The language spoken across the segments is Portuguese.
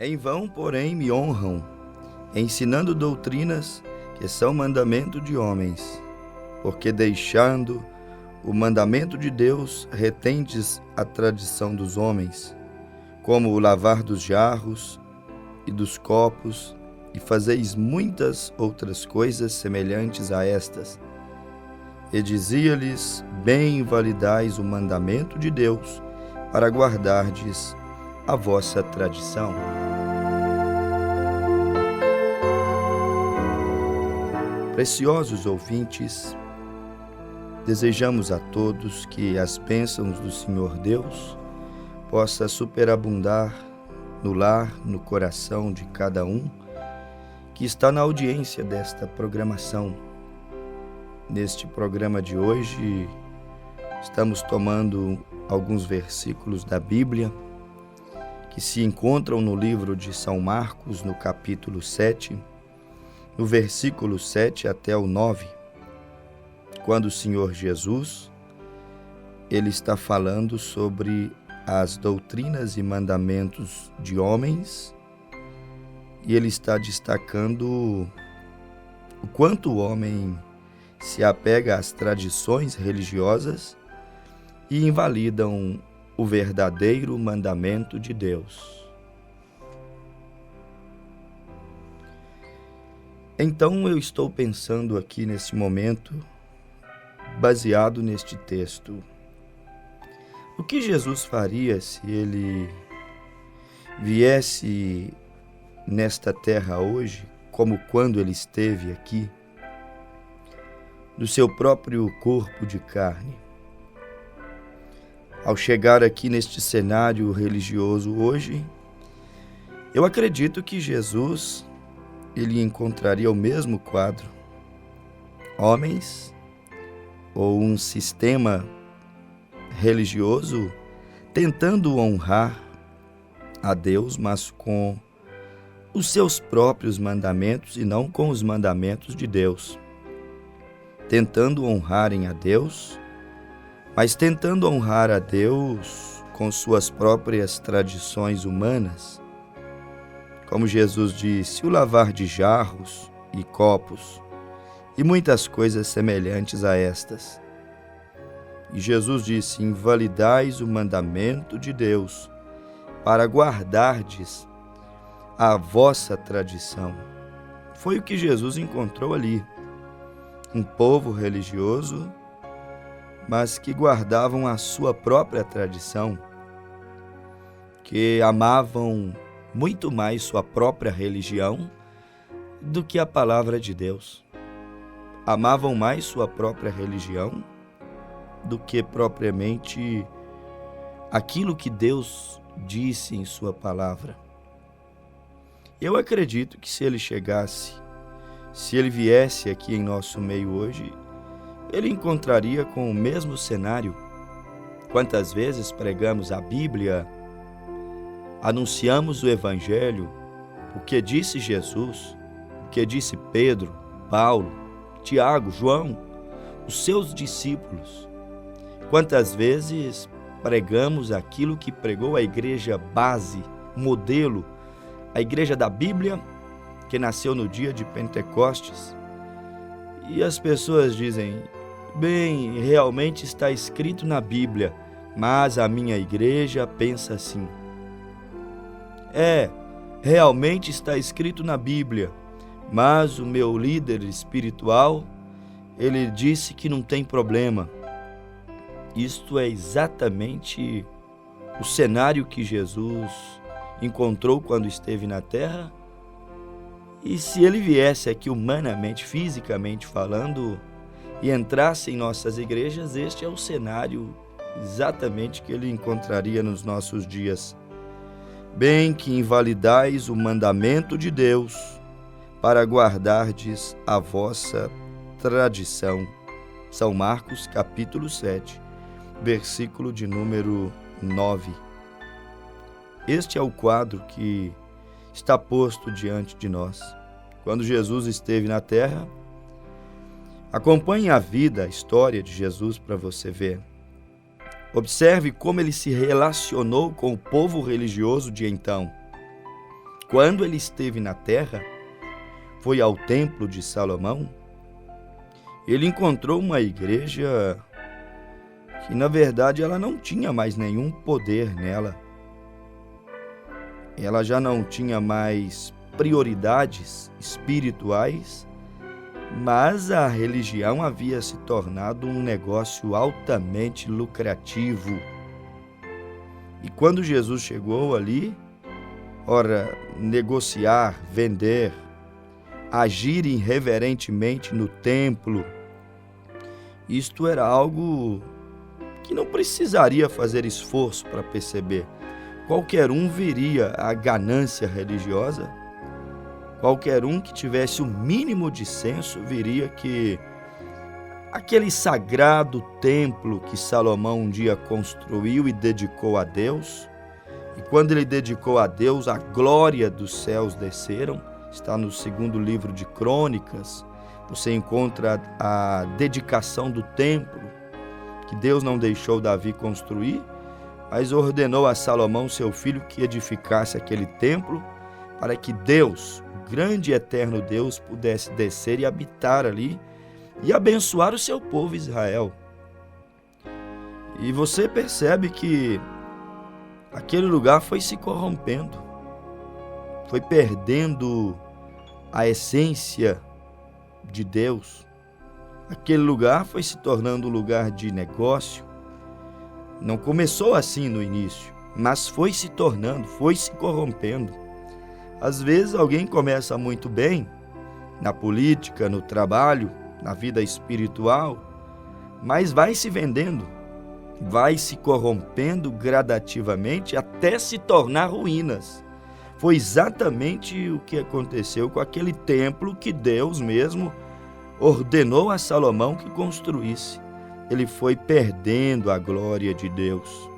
Em vão, porém, me honram, ensinando doutrinas que são mandamento de homens, porque deixando o mandamento de Deus, retendes a tradição dos homens, como o lavar dos jarros e dos copos, e fazeis muitas outras coisas semelhantes a estas. E dizia-lhes: bem invalidais o mandamento de Deus, para guardardes a vossa tradição. Preciosos ouvintes, desejamos a todos que as bênçãos do Senhor Deus possa superabundar no lar, no coração de cada um que está na audiência desta programação. Neste programa de hoje, estamos tomando alguns versículos da Bíblia que se encontram no livro de São Marcos, no capítulo 7, no versículo 7 até o 9, quando o Senhor Jesus, ele está falando sobre as doutrinas e mandamentos de homens, e ele está destacando o quanto o homem se apega às tradições religiosas e invalidam o verdadeiro mandamento de Deus. Então eu estou pensando aqui nesse momento, baseado neste texto, o que Jesus faria se ele viesse nesta terra hoje, como quando ele esteve aqui, do seu próprio corpo de carne? Ao chegar aqui neste cenário religioso hoje, eu acredito que Jesus, ele encontraria o mesmo quadro. Homens ou um sistema religioso tentando honrar a Deus, mas com os seus próprios mandamentos e não com os mandamentos de Deus. Tentando honrarem a Deus, mas tentando honrar a Deus com suas próprias tradições humanas. Como Jesus disse, o lavar de jarros e copos, e muitas coisas semelhantes a estas. E Jesus disse: invalidais o mandamento de Deus, para guardardes a vossa tradição. Foi o que Jesus encontrou ali. Um povo religioso, mas que guardavam a sua própria tradição, que amavam muito mais sua própria religião do que a palavra de Deus. Amavam mais sua própria religião do que propriamente aquilo que Deus disse em sua palavra. Eu acredito que se ele chegasse, se ele viesse aqui em nosso meio hoje, ele encontraria com o mesmo cenário. Quantas vezes pregamos a Bíblia, anunciamos o Evangelho, o que disse Jesus, o que disse Pedro, Paulo, Tiago, João, os seus discípulos. Quantas vezes pregamos aquilo que pregou a igreja base, modelo, a igreja da Bíblia, que nasceu no dia de Pentecostes. E as pessoas dizem: bem, realmente está escrito na Bíblia, mas a minha igreja pensa assim. Realmente está escrito na Bíblia, mas o meu líder espiritual, ele disse que não tem problema. Isto é exatamente o cenário que Jesus encontrou quando esteve na terra. E se ele viesse aqui humanamente, fisicamente falando, e entrasse em nossas igrejas, este é o cenário exatamente que ele encontraria nos nossos dias. Bem que invalidais o mandamento de Deus, para guardardes a vossa tradição. São Marcos, capítulo 7, versículo de número 9. Este é o quadro que está posto diante de nós. Quando Jesus esteve na terra, acompanhe a vida, a história de Jesus para você ver. Observe como ele se relacionou com o povo religioso de então. quando ele esteve na terra, foi ao templo de Salomão, ele encontrou uma igreja que, na verdade, ela não tinha mais nenhum poder nela. Ela já não tinha mais prioridades espirituais, mas a religião havia se tornado um negócio altamente lucrativo. E quando Jesus chegou ali, ora, negociar, vender, agir irreverentemente no templo, isto era algo que não precisaria fazer esforço para perceber. Qualquer um veria a ganância religiosa, qualquer um que tivesse o mínimo de senso veria que aquele sagrado templo que Salomão um dia construiu e dedicou a Deus, e quando ele dedicou a Deus, a glória dos céus desceram. Está no segundo livro de Crônicas, você encontra a dedicação do templo, que Deus não deixou Davi construir, mas ordenou a Salomão, seu filho, que edificasse aquele templo, para que Deus, o grande e eterno Deus, pudesse descer e habitar ali, e abençoar o seu povo Israel. E você percebe que aquele lugar foi se corrompendo, foi perdendo a essência de Deus. Aquele lugar foi se tornando um lugar de negócio. Não começou assim no início, mas foi se tornando, foi se corrompendo. Às vezes alguém começa muito bem na política, no trabalho, na vida espiritual, mas vai se vendendo, vai se corrompendo gradativamente até se tornar ruínas. Foi exatamente o que aconteceu com aquele templo que Deus mesmo ordenou a Salomão que construísse. Ele foi perdendo a glória de Deus.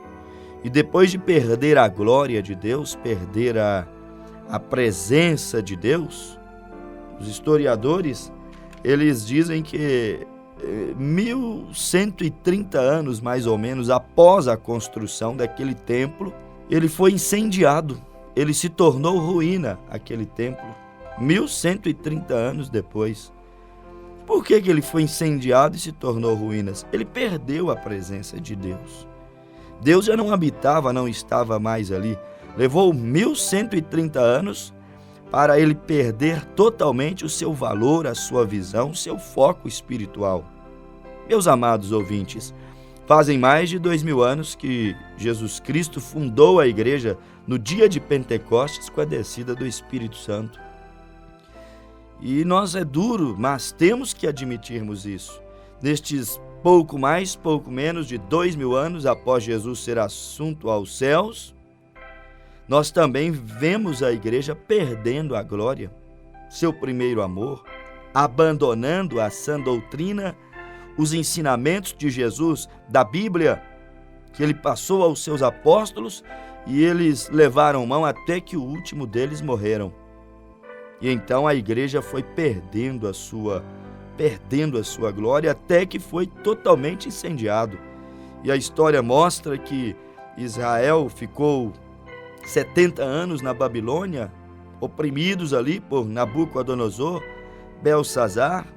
E depois de perder a glória de Deus, perder a presença de Deus, os historiadores, eles dizem que 1130 anos, mais ou menos, após a construção daquele templo, ele foi incendiado. Ele se tornou ruína, aquele templo, 1130 anos depois. Por que ele foi incendiado e se tornou ruínas? Ele perdeu a presença de Deus. Deus já não habitava, não estava mais ali. Levou 1130 anos para ele perder totalmente o seu valor, a sua visão, o seu foco espiritual. Meus amados ouvintes, fazem mais de 2000 anos que Jesus Cristo fundou a igreja no dia de Pentecostes com a descida do Espírito Santo. E nós é duro, mas temos que admitirmos isso. Nestes pouco mais, pouco menos de 2000 anos após Jesus ser assunto aos céus, nós também vemos a igreja perdendo a glória, seu primeiro amor, abandonando a sã doutrina, os ensinamentos de Jesus, da Bíblia, que ele passou aos seus apóstolos, e eles levaram mão até que o último deles morreram. E então a igreja foi perdendo a sua glória até que foi totalmente incendiado. E a história mostra que Israel ficou 70 anos na Babilônia, oprimidos ali por Nabucodonosor, Belsazar,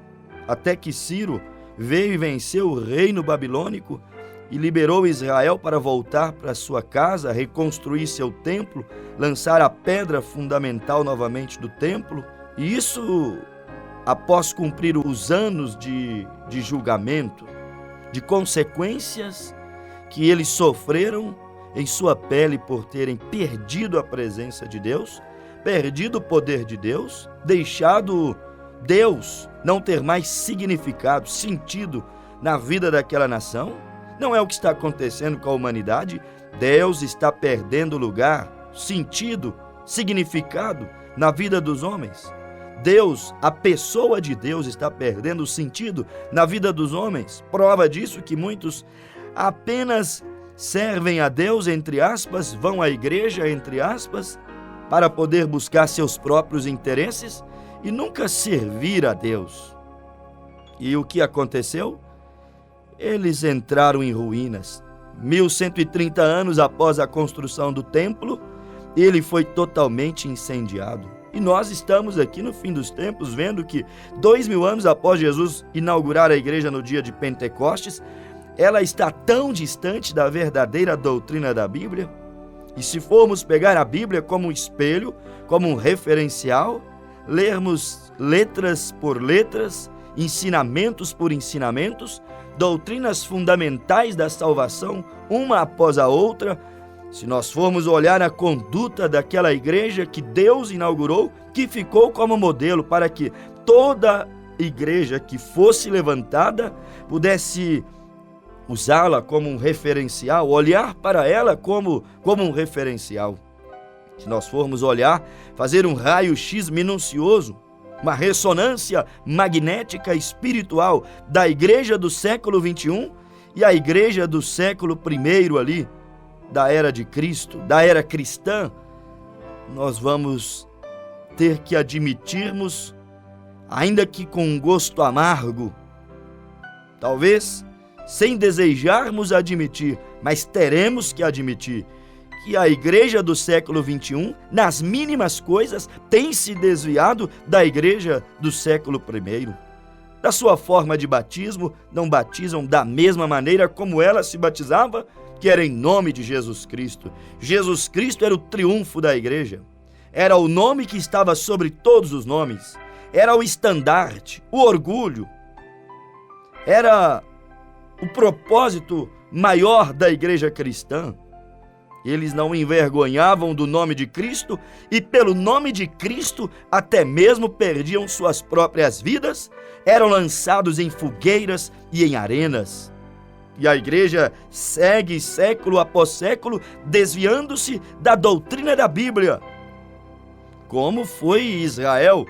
até que Ciro veio e venceu o reino babilônico e liberou Israel para voltar para sua casa, reconstruir seu templo, lançar a pedra fundamental novamente do templo. E isso após cumprir os anos de julgamento, de consequências que eles sofreram em sua pele por terem perdido a presença de Deus, perdido o poder de Deus, deixado Deus não ter mais significado, sentido na vida daquela nação. Não é o que está acontecendo com a humanidade. Deus está perdendo lugar, sentido, significado na vida dos homens. Deus, a pessoa de Deus, está perdendo o sentido na vida dos homens. Prova disso que muitos apenas servem a Deus, entre aspas, vão à igreja, entre aspas, para poder buscar seus próprios interesses e nunca servir a Deus. E o que aconteceu? Eles entraram em ruínas. 1130 anos após a construção do templo, ele foi totalmente incendiado. E nós estamos aqui no fim dos tempos vendo que 2000 anos após Jesus inaugurar a igreja no dia de Pentecostes, ela está tão distante da verdadeira doutrina da Bíblia. E se formos pegar a Bíblia como um espelho, como um referencial, lermos letras por letras, ensinamentos por ensinamentos, doutrinas fundamentais da salvação, uma após a outra, se nós formos olhar a conduta daquela igreja que Deus inaugurou, que ficou como modelo para que toda igreja que fosse levantada pudesse usá-la como um referencial, olhar para ela como um referencial. Se nós formos olhar, fazer um raio-x minucioso, uma ressonância magnética espiritual da igreja do século 21 e a igreja do século I ali, da era de Cristo, da era cristã, nós vamos ter que admitirmos, ainda que com um gosto amargo, talvez sem desejarmos admitir, mas teremos que admitir que a igreja do século 21, nas mínimas coisas, tem se desviado da igreja do século I. Da sua forma de batismo, não batizam da mesma maneira como ela se batizava, que era em nome de Jesus Cristo. Jesus Cristo era o triunfo da igreja. Era o nome que estava sobre todos os nomes. Era o estandarte, o orgulho. Era o propósito maior da igreja cristã. Eles não envergonhavam do nome de Cristo e pelo nome de Cristo até mesmo perdiam suas próprias vidas, eram lançados em fogueiras e em arenas. E a igreja segue século após século desviando-se da doutrina da Bíblia. Como foi Israel?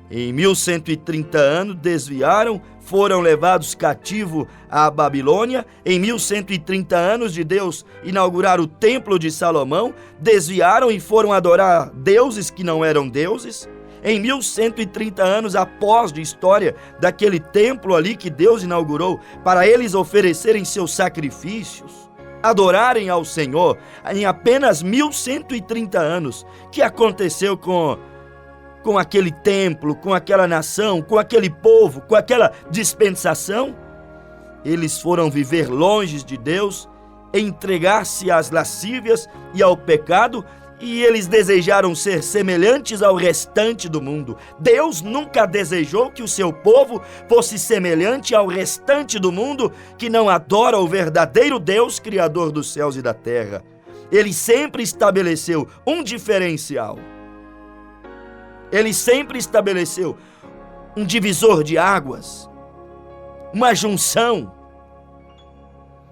Em 1130 anos desviaram, foram levados cativos à Babilônia. Em 1130 anos de Deus inaugurar o templo de Salomão, desviaram e foram adorar deuses que não eram deuses. Em 1130 anos após de história daquele templo ali que Deus inaugurou para eles oferecerem seus sacrifícios, adorarem ao Senhor, em apenas 1130 anos, que aconteceu com aquele templo, com aquela nação, com aquele povo, com aquela dispensação? Eles foram viver longe de Deus, entregar-se às lascívias e ao pecado, e eles desejaram ser semelhantes ao restante do mundo. Deus nunca desejou que o seu povo fosse semelhante ao restante do mundo que não adora o verdadeiro Deus, Criador dos céus e da terra. Ele sempre estabeleceu um diferencial. Ele sempre estabeleceu um divisor de águas, uma junção.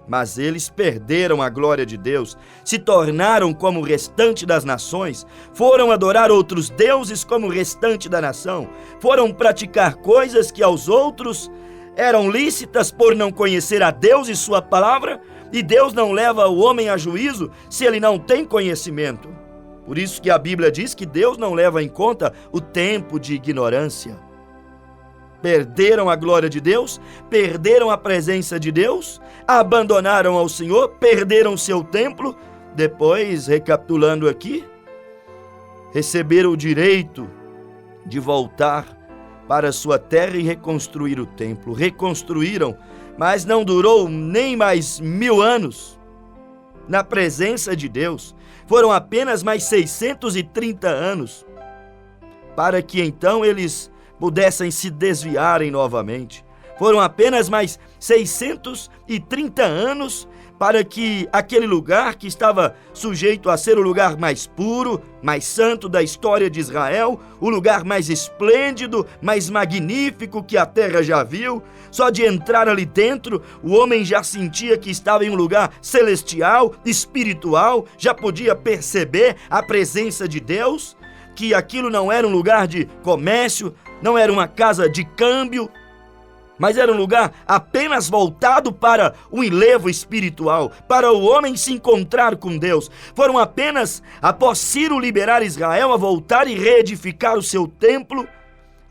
Mas eles perderam a glória de Deus, se tornaram como o restante das nações, foram adorar outros deuses como o restante da nação, foram praticar coisas que aos outros eram lícitas por não conhecer a Deus e sua palavra, e Deus não leva o homem a juízo se ele não tem conhecimento. Por isso que a Bíblia diz que Deus não leva em conta o tempo de ignorância. Perderam a glória de Deus, perderam a presença de Deus, abandonaram ao Senhor, perderam seu templo. Depois, recapitulando aqui, receberam o direito de voltar para sua terra e reconstruir o templo. Reconstruíram, mas não durou nem mais 1000 anos na presença de Deus. Foram apenas mais 630 anos para que então eles pudessem se desviarem novamente. Foram apenas mais 630 anos para que aquele lugar que estava sujeito a ser o lugar mais puro, mais santo da história de Israel, o lugar mais esplêndido, mais magnífico que a terra já viu, só de entrar ali dentro, o homem já sentia que estava em um lugar celestial, espiritual, já podia perceber a presença de Deus, que aquilo não era um lugar de comércio, não era uma casa de câmbio, mas era um lugar apenas voltado para o enlevo espiritual, para o homem se encontrar com Deus. Foram apenas, após Ciro liberar Israel a voltar e reedificar o seu templo,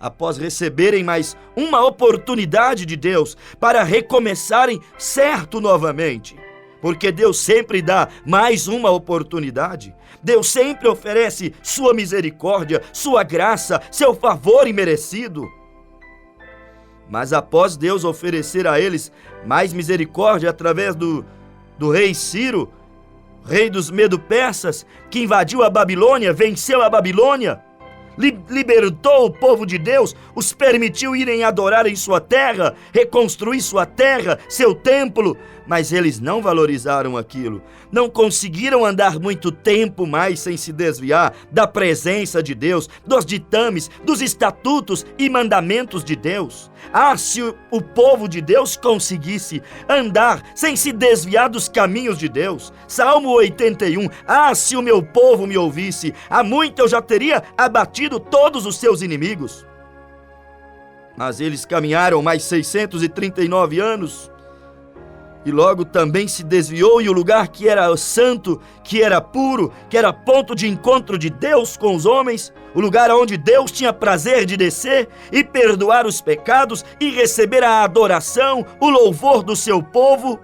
após receberem mais uma oportunidade de Deus para recomeçarem certo novamente, porque Deus sempre dá mais uma oportunidade. Deus sempre oferece sua misericórdia, sua graça, seu favor imerecido. Mas após Deus oferecer a eles mais misericórdia através do rei Ciro, rei dos Medo-Persas, que invadiu a Babilônia, venceu a Babilônia, libertou o povo de Deus, os permitiu irem adorar em sua terra, reconstruir sua terra, seu templo, mas eles não valorizaram aquilo, não conseguiram andar muito tempo mais sem se desviar da presença de Deus, dos ditames, dos estatutos e mandamentos de Deus. Se o povo de Deus conseguisse andar sem se desviar dos caminhos de Deus, Salmo 81, se o meu povo me ouvisse, há muito eu já teria abatido todos os seus inimigos. Mas eles caminharam mais 639 anos, e logo também se desviou, e o lugar que era santo, que era puro, que era ponto de encontro de Deus com os homens, o lugar onde Deus tinha prazer de descer e perdoar os pecados e receber a adoração, o louvor do seu povo.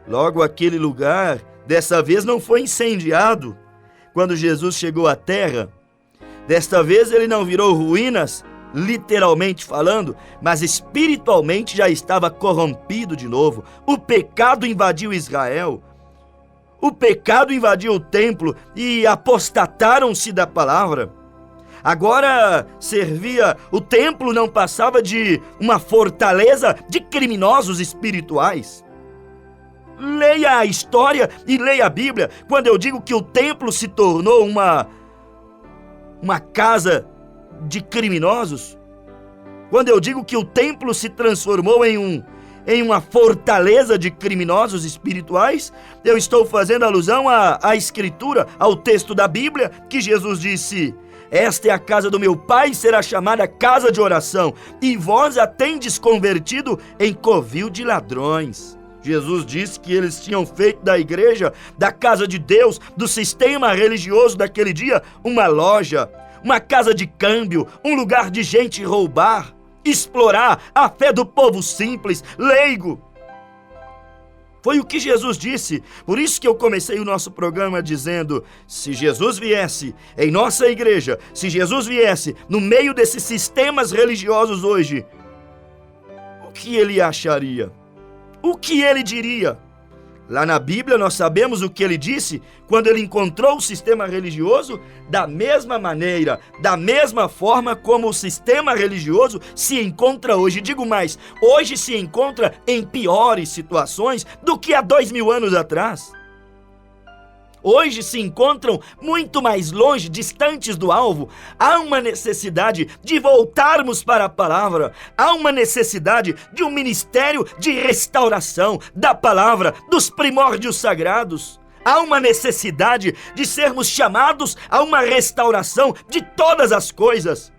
Logo aquele lugar, dessa vez não foi incendiado quando Jesus chegou à terra. Desta vez ele não virou ruínas, literalmente falando, mas espiritualmente já estava corrompido de novo. O pecado invadiu Israel, o pecado invadiu o templo e apostataram-se da palavra. Agora o templo não passava de uma fortaleza de criminosos espirituais. Leia a história e leia a Bíblia. Quando eu digo que o templo se tornou uma casa de criminosos, quando eu digo que o templo se transformou em uma fortaleza de criminosos espirituais, eu estou fazendo alusão à Escritura, ao texto da Bíblia, que Jesus disse: esta é a casa do meu Pai, será chamada casa de oração, e vós a tendes convertido em covil de ladrões. Jesus disse que eles tinham feito da igreja, da casa de Deus, do sistema religioso daquele dia, uma loja, uma casa de câmbio, um lugar de gente roubar, explorar a fé do povo simples, leigo. Foi o que Jesus disse. Por isso que eu comecei o nosso programa dizendo: se Jesus viesse em nossa igreja, se Jesus viesse no meio desses sistemas religiosos hoje, o que ele acharia? O que ele diria? Lá na Bíblia nós sabemos o que ele disse quando ele encontrou o sistema religioso, da mesma maneira, da mesma forma como o sistema religioso se encontra hoje. Digo mais, hoje se encontra em piores situações do que há 2000 anos atrás. Hoje se encontram muito mais longe, distantes do alvo. Há uma necessidade de voltarmos para a palavra. Há uma necessidade de um ministério de restauração da palavra, dos primórdios sagrados. Há uma necessidade de sermos chamados a uma restauração de todas as coisas.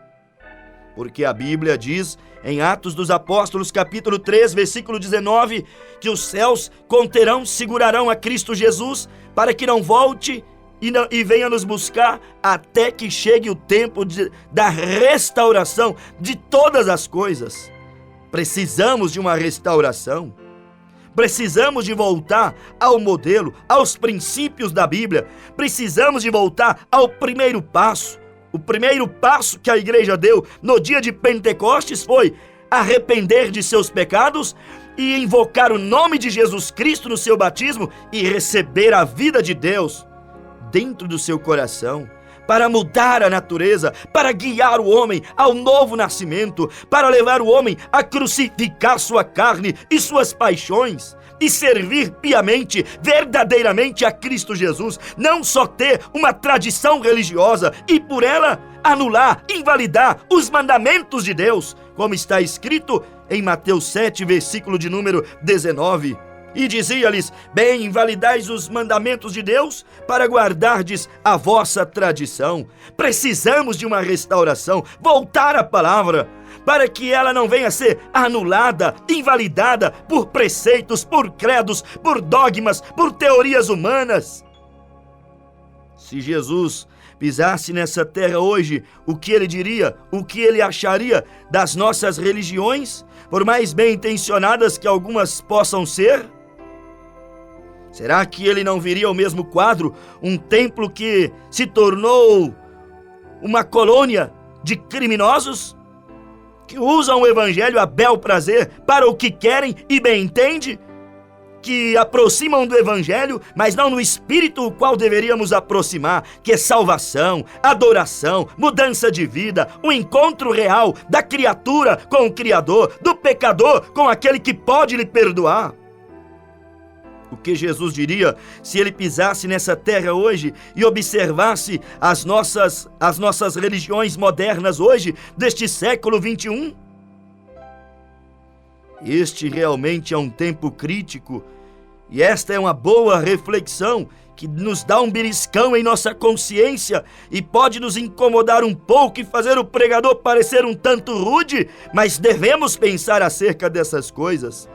Porque a Bíblia diz em Atos dos Apóstolos, capítulo 3, versículo 19, que os céus conterão, segurarão a Cristo Jesus, para que não volte e venha nos buscar até que chegue o tempo da restauração de todas as coisas. Precisamos de uma restauração. Precisamos de voltar ao modelo, aos princípios da Bíblia. Precisamos de voltar ao primeiro passo. O primeiro passo que a igreja deu no dia de Pentecostes foi arrepender de seus pecados e invocar o nome de Jesus Cristo no seu batismo e receber a vida de Deus dentro do seu coração, para mudar a natureza, para guiar o homem ao novo nascimento, para levar o homem a crucificar sua carne e suas paixões e servir piamente, verdadeiramente a Cristo Jesus, não só ter uma tradição religiosa e por ela anular, invalidar os mandamentos de Deus, como está escrito em Mateus 7, versículo de número 19. E dizia-lhes: bem, invalidais os mandamentos de Deus para guardardes a vossa tradição. Precisamos de uma restauração, voltar à palavra, para que ela não venha a ser anulada, invalidada por preceitos, por credos, por dogmas, por teorias humanas. Se Jesus pisasse nessa terra hoje, o que ele diria, o que ele acharia das nossas religiões, por mais bem intencionadas que algumas possam ser? Será que ele não viria ao mesmo quadro um templo que se tornou uma colônia de criminosos que usam o evangelho a bel prazer para o que querem e bem entende? Que aproximam do evangelho, mas não no espírito o qual deveríamos aproximar, que é salvação, adoração, mudança de vida, o encontro real da criatura com o Criador, do pecador com aquele que pode lhe perdoar. O que Jesus diria se ele pisasse nessa terra hoje e observasse as nossas religiões modernas hoje, deste século 21? Este realmente é um tempo crítico e esta é uma boa reflexão que nos dá um beliscão em nossa consciência e pode nos incomodar um pouco e fazer o pregador parecer um tanto rude, mas devemos pensar acerca dessas coisas.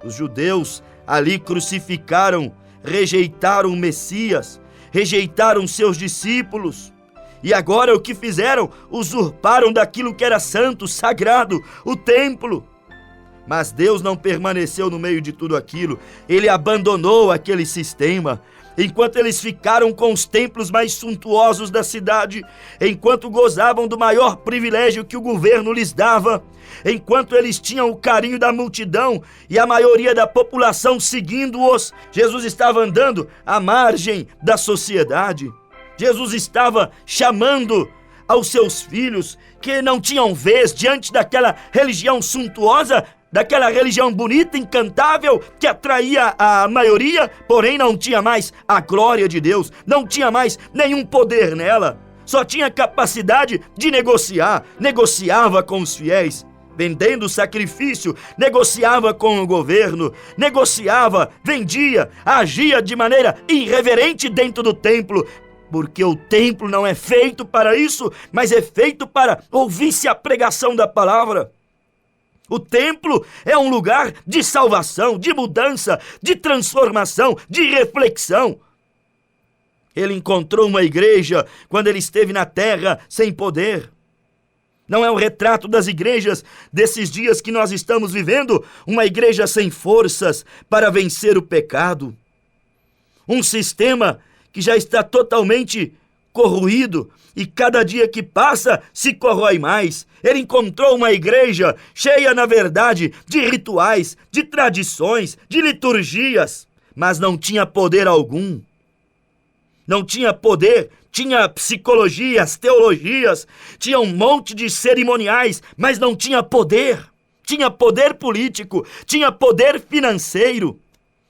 Os judeus ali crucificaram, rejeitaram o Messias, rejeitaram seus discípulos. E agora o que fizeram? Usurparam daquilo que era santo, sagrado, o templo. Mas Deus não permaneceu no meio de tudo aquilo. Ele abandonou aquele sistema. Enquanto eles ficaram com os templos mais suntuosos da cidade, enquanto gozavam do maior privilégio que o governo lhes dava, enquanto eles tinham o carinho da multidão e a maioria da população seguindo-os, Jesus estava andando à margem da sociedade. Jesus estava chamando aos seus filhos que não tinham vez diante daquela religião suntuosa, daquela religião bonita, encantável, que atraía a maioria, porém não tinha mais a glória de Deus, não tinha mais nenhum poder nela, só tinha capacidade de negociar, negociava com os fiéis, vendendo sacrifício, negociava com o governo, negociava, vendia, agia de maneira irreverente dentro do templo, porque o templo não é feito para isso, mas é feito para ouvir-se a pregação da palavra. O templo é um lugar de salvação, de mudança, de transformação, de reflexão. Ele encontrou uma igreja quando ele esteve na terra sem poder. Não é um retrato das igrejas desses dias que nós estamos vivendo, uma igreja sem forças para vencer o pecado. Um sistema que já está totalmente corroído e cada dia que passa se corrói mais. Ele encontrou uma igreja cheia, na verdade, de rituais, de tradições, de liturgias, mas não tinha poder algum. Não tinha poder, tinha psicologias, teologias, tinha um monte de cerimoniais, mas não tinha poder. Tinha poder político, tinha poder financeiro,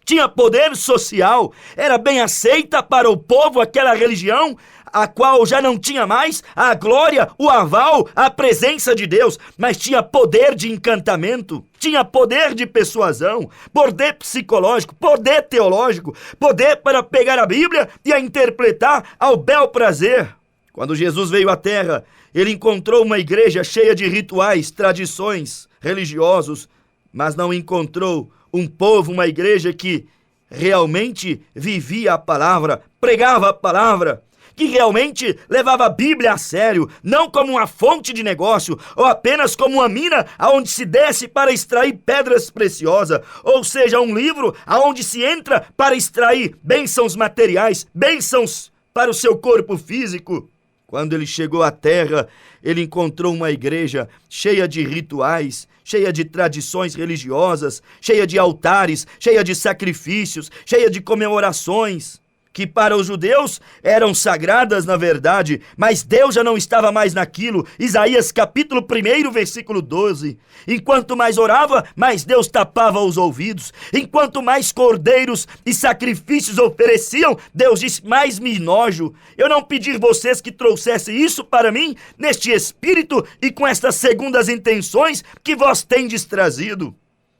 tinha poder social, era bem aceita para o povo aquela religião, a qual já não tinha mais a glória, o aval, a presença de Deus, mas tinha poder de encantamento, tinha poder de persuasão, poder psicológico, poder teológico, poder para pegar a Bíblia e a interpretar ao bel prazer. Quando Jesus veio à terra, ele encontrou uma igreja cheia de rituais, tradições religiosos, mas não encontrou um povo, uma igreja que realmente vivia a palavra, pregava a palavra, que realmente levava a Bíblia a sério, não como uma fonte de negócio, ou apenas como uma mina aonde se desce para extrair pedras preciosas, ou seja, um livro aonde se entra para extrair bênçãos materiais, bênçãos para o seu corpo físico. Quando ele chegou à terra, ele encontrou uma igreja cheia de rituais, cheia de tradições religiosas, cheia de altares, cheia de sacrifícios, cheia de comemorações, que para os judeus eram sagradas na verdade, mas Deus já não estava mais naquilo. Isaías capítulo 1, versículo 12. Enquanto mais orava, mais Deus tapava os ouvidos. Enquanto mais cordeiros e sacrifícios ofereciam, Deus disse, mais me nojo. Eu não pedi vocês que trouxessem isso para mim, neste espírito e com estas segundas intenções que vós tendes trazido.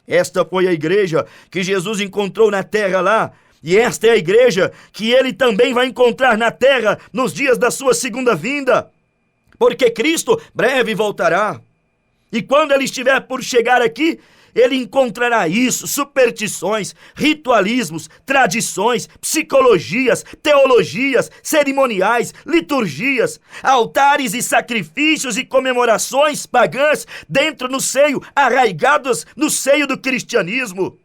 Esta foi a igreja que Jesus encontrou na terra lá, e esta é a igreja que ele também vai encontrar na terra nos dias da sua segunda vinda, porque Cristo breve voltará. E quando ele estiver por chegar aqui, ele encontrará isso, superstições, ritualismos, tradições, psicologias, teologias, cerimoniais, liturgias, altares e sacrifícios e comemorações pagãs dentro no seio, arraigados no seio do cristianismo.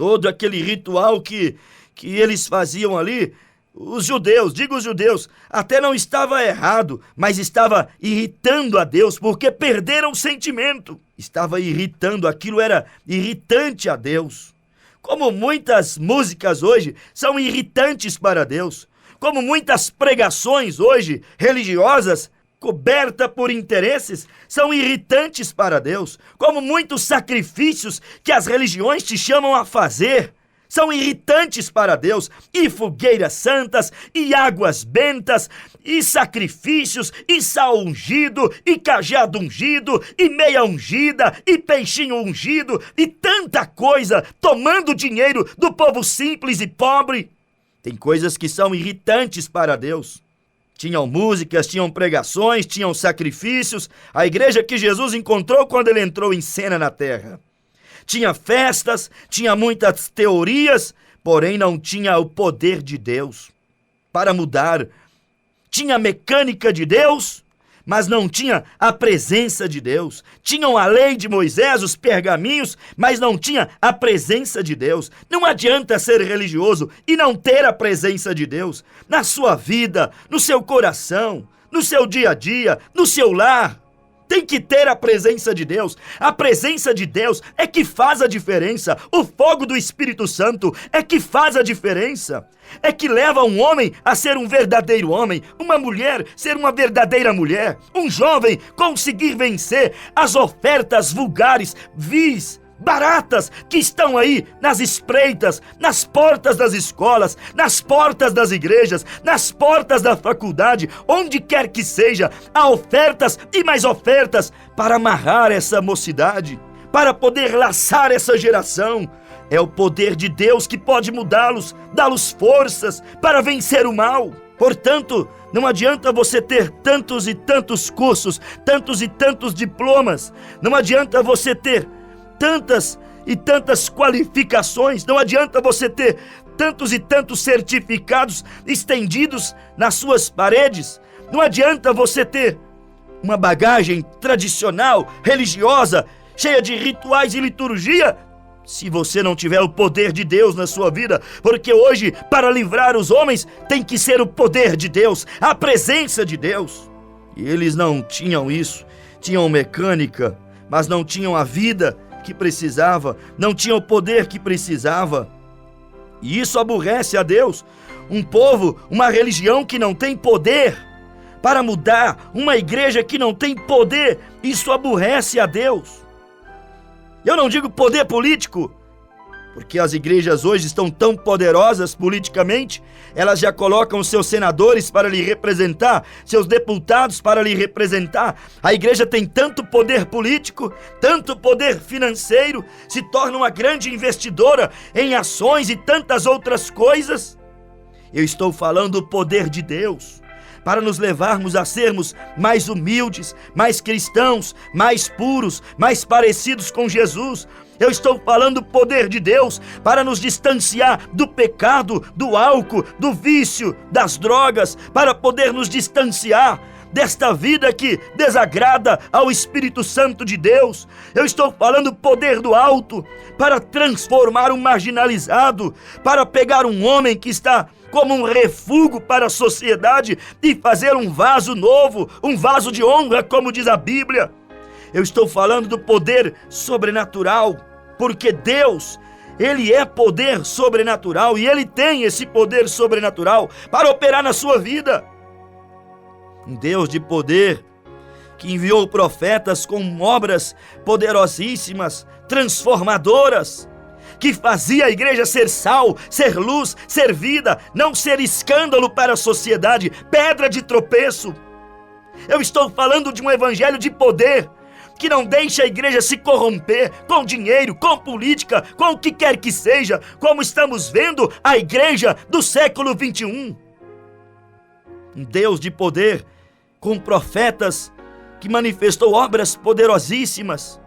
Todo aquele ritual que eles faziam ali, os judeus, digo os judeus, até não estava errado, mas estava irritando a Deus, porque perderam o sentimento. Estava irritando, aquilo era irritante a Deus. Como muitas músicas hoje são irritantes para Deus, como muitas pregações hoje religiosas, coberta por interesses, são irritantes para Deus, como muitos sacrifícios que as religiões te chamam a fazer, são irritantes para Deus, e fogueiras santas, e águas bentas, e sacrifícios, e sal ungido, e cajado ungido, e meia ungida, e peixinho ungido, e tanta coisa, tomando dinheiro do povo simples e pobre. Tem coisas que são irritantes para Deus. Tinham músicas, tinham pregações, tinham sacrifícios, a igreja que Jesus encontrou quando ele entrou em cena na terra. Tinha festas, tinha muitas teorias, porém não tinha o poder de Deus para mudar. Tinha a mecânica de Deus, mas não tinha a presença de Deus. Tinham a lei de Moisés, os pergaminhos, mas não tinha a presença de Deus. Não adianta ser religioso e não ter a presença de Deus na sua vida, no seu coração, no seu dia a dia, no seu lar. Tem que ter a presença de Deus. A presença de Deus é que faz a diferença. O fogo do Espírito Santo é que faz a diferença. É que leva um homem a ser um verdadeiro homem, uma mulher ser uma verdadeira mulher, um jovem conseguir vencer as ofertas vulgares, vis, baratas que estão aí nas espreitas, nas portas das escolas, nas portas das igrejas, nas portas da faculdade, onde quer que seja. Há ofertas e mais ofertas para amarrar essa mocidade, para poder laçar essa geração. É o poder de Deus que pode mudá-los, dá-los forças para vencer o mal. Portanto, não adianta você ter tantos e tantos cursos, tantos e tantos diplomas, não adianta você ter tantas e tantas qualificações, não adianta você ter tantos e tantos certificados estendidos nas suas paredes, não adianta você ter uma bagagem tradicional, religiosa, cheia de rituais e liturgia, se você não tiver o poder de Deus na sua vida, porque hoje, para livrar os homens, tem que ser o poder de Deus, a presença de Deus. E eles não tinham isso, tinham mecânica, mas não tinham a vida que precisava, não tinham o poder que precisava. E isso aborrece a Deus. Um povo, uma religião que não tem poder para mudar, uma igreja que não tem poder, isso aborrece a Deus. Eu não digo poder político, porque as igrejas hoje estão tão poderosas politicamente, elas já colocam seus senadores para lhe representar, seus deputados para lhe representar. A igreja tem tanto poder político, tanto poder financeiro, se torna uma grande investidora em ações e tantas outras coisas. Eu estou falando do poder de Deus, para nos levarmos a sermos mais humildes, mais cristãos, mais puros, mais parecidos com Jesus. Eu estou falando do poder de Deus para nos distanciar do pecado, do álcool, do vício, das drogas, para poder nos distanciar desta vida que desagrada ao Espírito Santo de Deus. Eu estou falando do poder do alto para transformar um marginalizado, para pegar um homem que está como um refúgio para a sociedade e fazer um vaso novo, um vaso de honra, como diz a Bíblia. Eu estou falando do poder sobrenatural, porque Deus, Ele é poder sobrenatural e Ele tem esse poder sobrenatural para operar na sua vida. Um Deus de poder que enviou profetas com obras poderosíssimas, transformadoras, que fazia a igreja ser sal, ser luz, ser vida, não ser escândalo para a sociedade, pedra de tropeço. Eu estou falando de um evangelho de poder, que não deixa a igreja se corromper com dinheiro, com política, com o que quer que seja, como estamos vendo a igreja do século 21. Um Deus de poder, com profetas que manifestou obras poderosíssimas.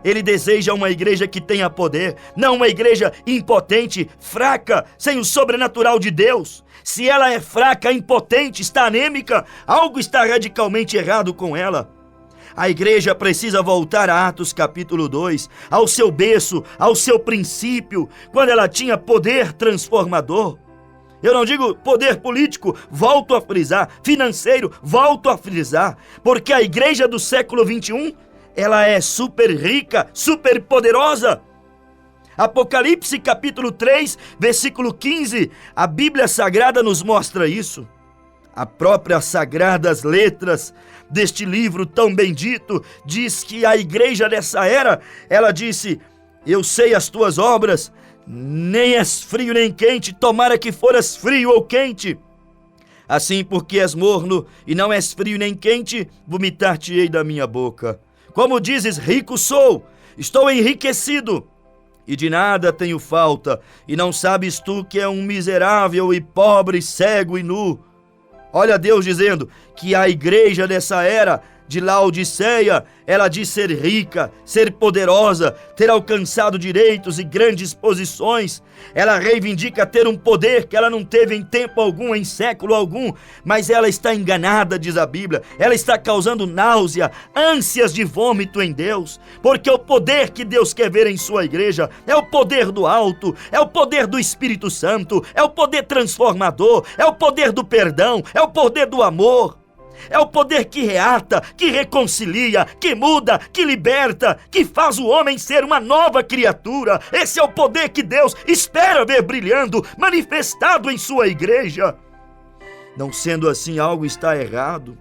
Ele deseja uma igreja que tenha poder, não uma igreja impotente, fraca, sem o sobrenatural de Deus. Se ela é fraca, impotente, está anêmica, algo está radicalmente errado com ela. A igreja precisa voltar a Atos capítulo 2, ao seu berço, ao seu princípio, quando ela tinha poder transformador. Eu não digo poder político, volto a frisar, financeiro, volto a frisar, porque a igreja do século 21, ela é super rica, super poderosa. Apocalipse capítulo 3, versículo 15, a Bíblia Sagrada nos mostra isso. A própria Sagradas Letras deste livro tão bendito diz que a igreja dessa era, ela disse: eu sei as tuas obras, nem és frio nem quente, tomara que foras frio ou quente. Assim, porque és morno e não és frio nem quente, vomitar-te-ei da minha boca. Como dizes, rico sou, estou enriquecido, e de nada tenho falta, e não sabes tu que é um miserável e pobre, cego e nu. Olha Deus dizendo que a igreja dessa era de Laodiceia, ela diz ser rica, ser poderosa, ter alcançado direitos e grandes posições. Ela reivindica ter um poder que ela não teve em tempo algum, em século algum, mas ela está enganada, diz a Bíblia. Ela está causando náusea, ânsias de vômito em Deus, porque o poder que Deus quer ver em sua igreja é o poder do alto, é o poder do Espírito Santo, é o poder transformador, é o poder do perdão, é o poder do amor. É o poder que reata, que reconcilia, que muda, que liberta, que faz o homem ser uma nova criatura. Esse é o poder que Deus espera ver brilhando, manifestado em sua igreja. Não sendo assim, algo está errado.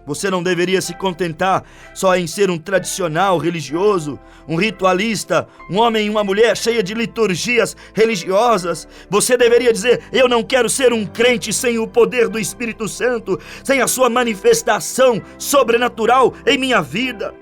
Você não deveria se contentar só em ser um tradicional religioso, um ritualista, um homem e uma mulher cheia de liturgias religiosas. Você deveria dizer: eu não quero ser um crente sem o poder do Espírito Santo, sem a sua manifestação sobrenatural em minha vida.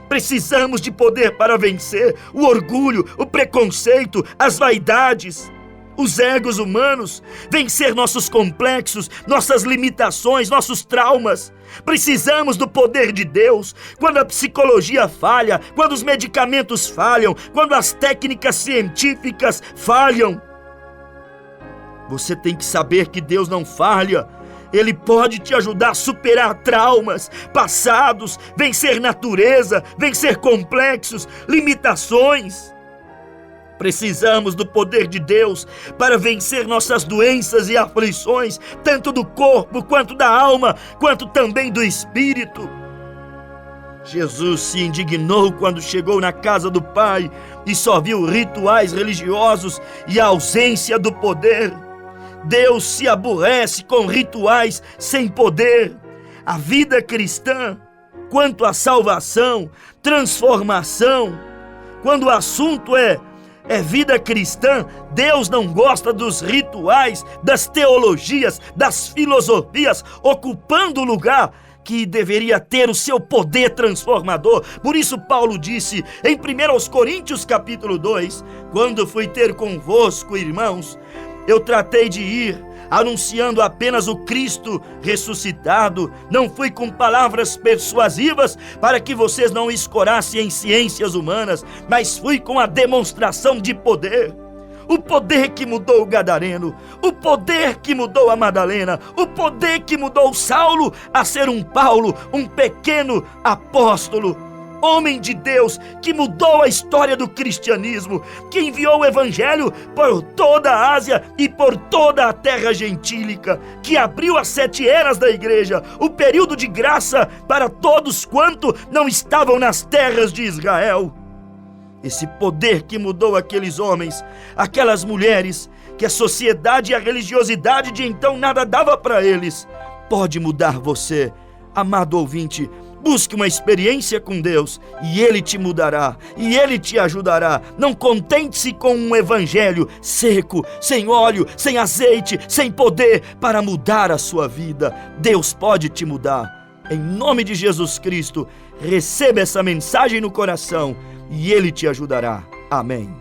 Precisamos de poder para vencer o orgulho, o preconceito, as vaidades, os egos humanos, vencer nossos complexos, nossas limitações, nossos traumas. Precisamos do poder de Deus. Quando a psicologia falha, quando os medicamentos falham, quando as técnicas científicas falham, você tem que saber que Deus não falha. Ele pode te ajudar a superar traumas passados, vencer natureza, vencer complexos, limitações. Precisamos do poder de Deus para vencer nossas doenças e aflições, tanto do corpo, quanto da alma, quanto também do espírito. Jesus se indignou quando chegou na casa do Pai e só viu rituais religiosos e a ausência do poder. Deus se aborrece com rituais sem poder. A vida cristã, quanto à salvação, transformação, quando o assunto é vida cristã, Deus não gosta dos rituais, das teologias, das filosofias, ocupando o lugar que deveria ter o seu poder transformador. Por isso Paulo disse em 1 Coríntios capítulo 2, quando fui ter convosco, irmãos, eu tratei de ir anunciando apenas o Cristo ressuscitado. Não fui com palavras persuasivas para que vocês não escorassem em ciências humanas, mas fui com a demonstração de poder. O poder que mudou o Gadareno, o poder que mudou a Madalena, o poder que mudou Saulo a ser um Paulo, um pequeno apóstolo. Homem de Deus que mudou a história do cristianismo, que enviou o evangelho por toda a Ásia e por toda a terra gentílica, que abriu as 7 eras da igreja, o período de graça para todos quanto não estavam nas terras de Israel. Esse poder que mudou aqueles homens, aquelas mulheres, que a sociedade e a religiosidade de então nada dava para eles, pode mudar você, amado ouvinte. Busque uma experiência com Deus e Ele te mudará, e Ele te ajudará. Não contente-se com um evangelho seco, sem óleo, sem azeite, sem poder para mudar a sua vida. Deus pode te mudar. Em nome de Jesus Cristo, receba essa mensagem no coração e Ele te ajudará. Amém.